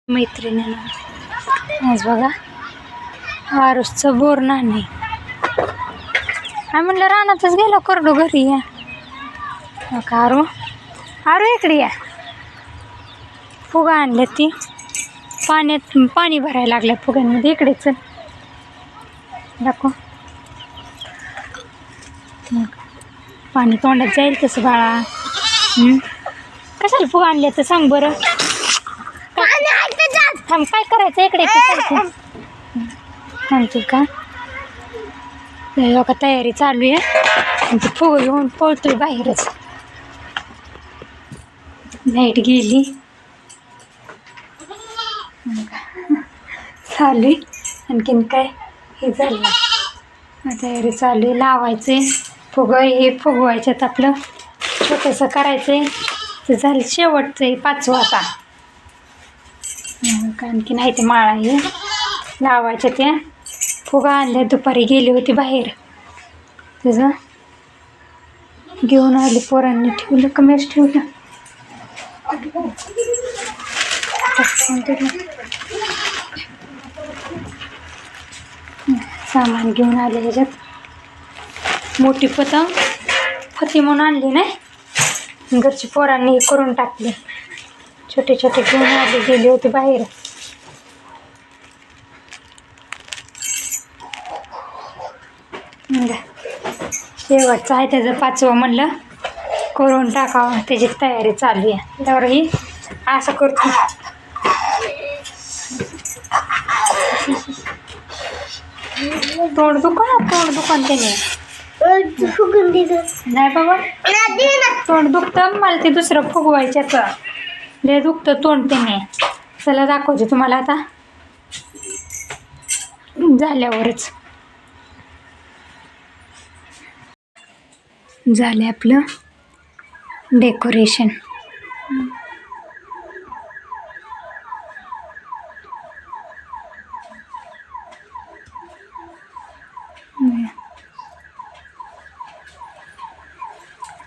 मैत्रिणींना आज बघा आरुषचं बोर नाही म्हणलं रानातच गेलो करडू घरी या आरू आरू इकडे या फुगा आणल्या ती पाण्यात पाणी भरायला लागल्या फुग्यांमध्ये इकडे चल दाखव पाणी तोंडात जाईल तसं बाळा कशाला फुगा आणल्या तर सांग बरं थांब काय करायचं इकडे सांगते का बघा तयारी चालू आहे ती फुगं घेऊन पळतोय बाहेरच लाईट गेली चालू आणखीन काय हे झालं तयारी चालू आहे लावायचे फुगं हे फुगवायच्यात आपलं छोटंसं करायचंय ते झालं शेवटचं आहे 5वं आता आणखी नाही ते माळा हे लावायच्या त्या फुगा आणल्या दुपारी गेली होती बाहेर तुझं घेऊन आली पोरांनी ठेवलं कमीच ठेवलं सामान घेऊन आले ह्याच्यात मोठी पतंग फती म्हणून आणली नाही घरची पोरांनी हे करून टाकले छोटे छोटे घेऊन आले गेले होते बाहेर शेवटचं आहे त्याचं 5वं म्हणलं करून टाकावं त्याची तयारी चालू आहे त्यावर ही असं करतो तोंड दुकान त्याने नाही बाबा तोंड दुखतं मला ते दुसरं फुगवायच्याचं लय दुखतं तोंड त्याने चला दाखवते तुम्हाला आता झाल्यावरच झालं आपलं डेकोरेशन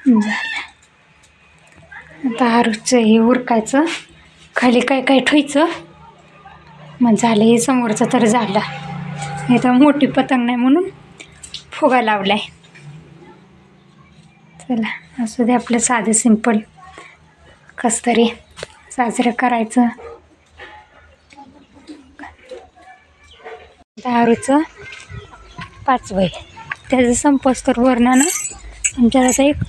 झालं आता आरुषचं हे उरकायचं खाली काय काय ठेवायचं मग झालं हे समोरचं तर झालं हे तर मोठी पतंग नाही म्हणून फुगा लावलाय चला असू दे आपलं साधं सिंपल कसं तरी साजरं करायचं आरुषचं 5वं त्याचं संपस्तोर वर्णानं आमच्यात आता एक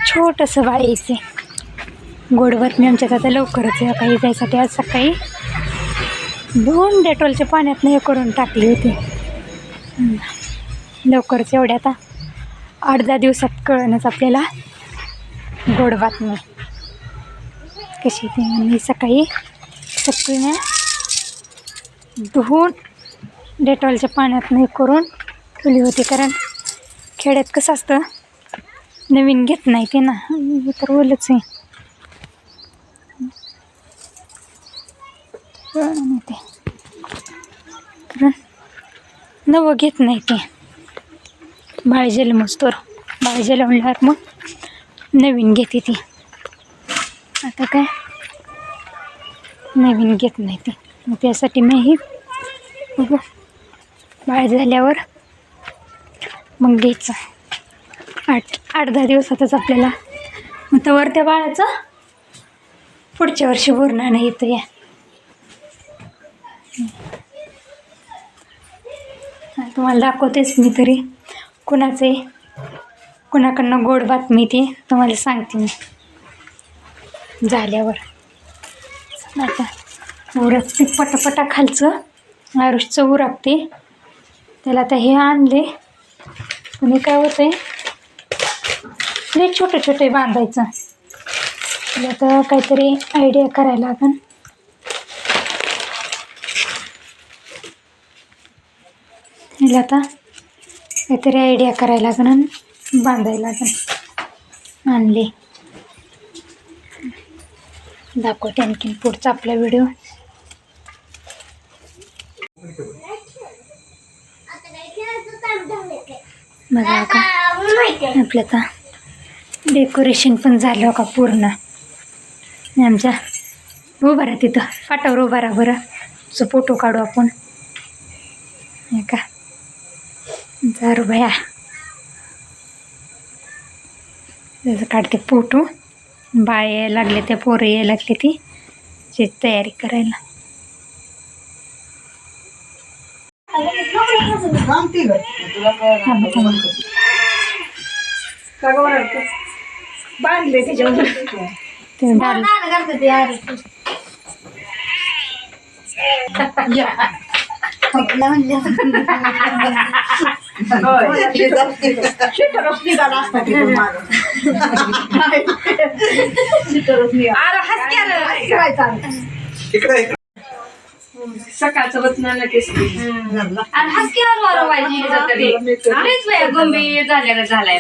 छोटंसं बाळ यायचं गोड बातमी आमच्यात आता लवकरच आहे काही जायसाठी आज सकाळी 2 डेटॉलच्या पाण्यात हे करून टाकली होती लवकरच एवढ्या आता 8-10 दिवसात कळणच आपल्याला गोड बातमी कशी ती मी सकाळी ना धुवून डेटॉलच्या पाण्यात हे करून ठेवली होती कारण खेड्यात कसं असतं नवीन घेत नाही ते ना हे तर ओलंच आहे ते कारण नवं घेत नाही ते बाळ जन्मस्तोर बाळ जन्मल्यावर मग नवीन घेते ती आता काय नवीन घेत नाही ते मग त्यासाठी मी ही बाळ झाल्यावर मग घ्यायचं 8-10 दिवसातच आपल्याला मग तवर त्या बाळाचं पुढच्या वर्षी बोरणानं येतं या तुम्हाला दाखवतेच मी तरी कुणाकडनं गोड बातमी ती तुम्हाला सांगते मी झाल्यावर आता उरकते पटापटा खालचं आरुषचं उरकते त्याला आता हे आणले आणि काय होतंय लय छोटे छोटे बांधायचं त्याला तर काहीतरी आयडिया करायला लागेल याला आता काहीतरी आयडिया करायला लागेल आणि बांधायला लागेल आणले दाखवते आणखीन पुढचा आपला व्हिडिओ बघा का आपलं आता डेकोरेशन पण झालं का पूर्ण आमच्या उभा राहा तिथं पाटावर उभा राहा बरं तुझं फोटो काढू आपण नाही का जारू भया त्याचं काढते फोटो बाळ यायला लागले त्या पोरं यायला लागले ती तयारी करायला बांधले त्याच्यावर सकाळचं वतनाला गंभीर झालेला झालाय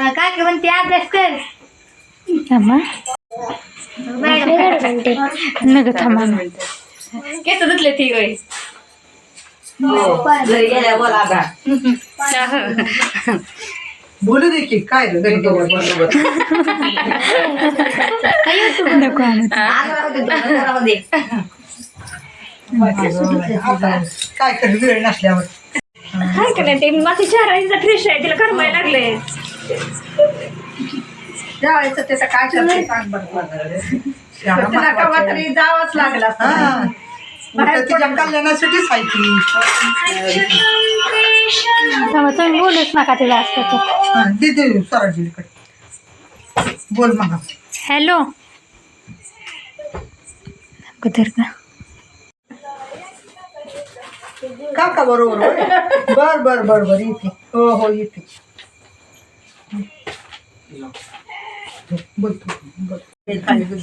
काय म्हणते अभ्यास कर थांबा नग थांबा केस धुतले ती गई बोलू दे की काय नको काय कर वेळ नसल्यावर काय का नाही ते माझी चेहरा फ्रेश आहे तिला करमायला लागले जायचं त्याचं काय करते सांग बरं तरी जावंच लागला तिच्या कल्याणासाठीच आहे ती तुम्ही बोलूच नका ते जास्त दे सराजीकडे बोल मग हॅलो कुठर का बरोबर बर बर बर बर येते हो हो येते बोल बोल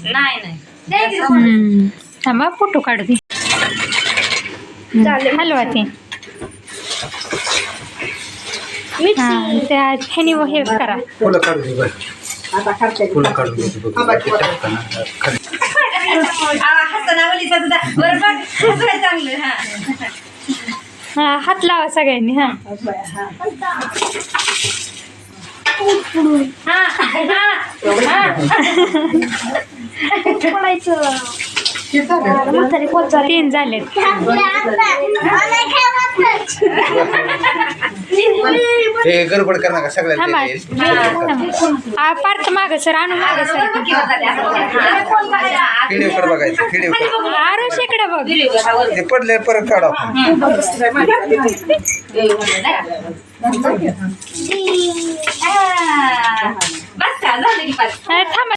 नाही थांबा फोटो काढू दे हॅलो ते हां त्या ह्यानी हे करा फुलं काढून दे बरं. फुलं काढून दे चांगलं हां हात लावा सगळ्यांनी हां तीन झाले हे गडबड कर नका थांबा सगळ्यांना पार्थ मागं सर आणू मागं सर व्हिडिओकडे बघायचं व्हिडिओ आरुष इकडे बघ ते पडले परत काढा बस का झालं की थांबा